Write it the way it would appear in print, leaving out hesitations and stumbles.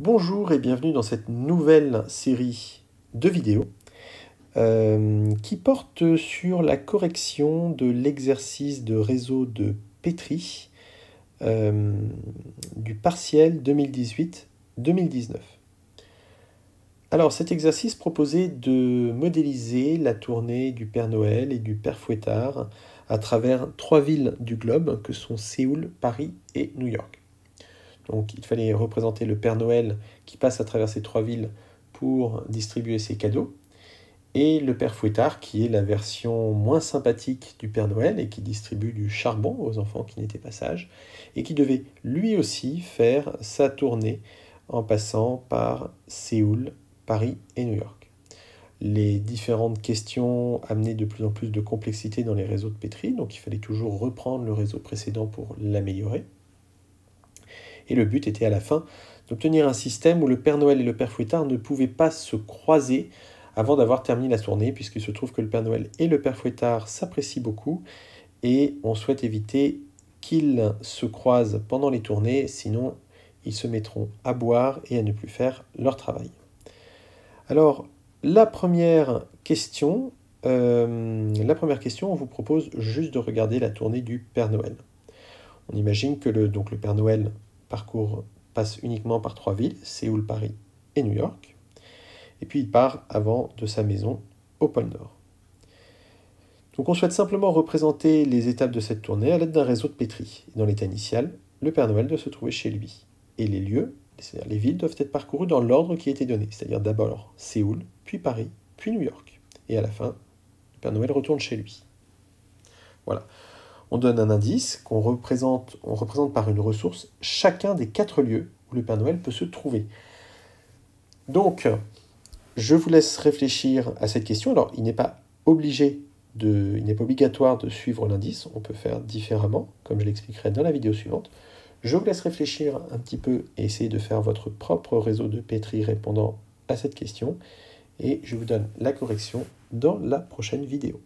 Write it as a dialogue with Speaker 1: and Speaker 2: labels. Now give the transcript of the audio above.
Speaker 1: Bonjour et bienvenue dans cette nouvelle série de vidéos qui porte sur la correction de l'exercice de réseau de Petri du partiel 2018-2019. Alors cet exercice proposait de modéliser la tournée du Père Noël et du Père Fouettard à travers 3 villes du globe que sont Séoul, Paris et New York. Donc il fallait représenter le Père Noël qui passe à travers ces 3 villes pour distribuer ses cadeaux, et le Père Fouettard qui est la version moins sympathique du Père Noël et qui distribue du charbon aux enfants qui n'étaient pas sages, et qui devait lui aussi faire sa tournée en passant par Séoul, Paris et New York. Les différentes questions amenaient de plus en plus de complexité dans les réseaux de Petri, donc il fallait toujours reprendre le réseau précédent pour l'améliorer. Et le but était à la fin d'obtenir un système où le Père Noël et le Père Fouettard ne pouvaient pas se croiser avant d'avoir terminé la tournée, puisqu'il se trouve que le Père Noël et le Père Fouettard s'apprécient beaucoup, et on souhaite éviter qu'ils se croisent pendant les tournées, sinon ils se mettront à boire et à ne plus faire leur travail. Alors, la première question, on vous propose juste de regarder la tournée du Père Noël. On imagine que le Père Noël passe uniquement par 3 villes, Séoul, Paris et New York. Et puis il part avant de sa maison au pôle Nord. Donc on souhaite simplement représenter les étapes de cette tournée à l'aide d'un réseau de Petri. Dans l'état initial, le Père Noël doit se trouver chez lui. Et les lieux, c'est-à-dire les villes, doivent être parcourues dans l'ordre qui a été donné, c'est-à-dire d'abord Séoul, puis Paris, puis New York. Et à la fin, le Père Noël retourne chez lui. Voilà. On donne un indice on représente par une ressource chacun des 4 lieux où le Père Noël peut se trouver. Donc, je vous laisse réfléchir à cette question. Alors, il n'est pas obligatoire de suivre l'indice, on peut faire différemment, comme je l'expliquerai dans la vidéo suivante. Je vous laisse réfléchir un petit peu et essayer de faire votre propre réseau de Petri répondant à cette question. Et je vous donne la correction dans la prochaine vidéo.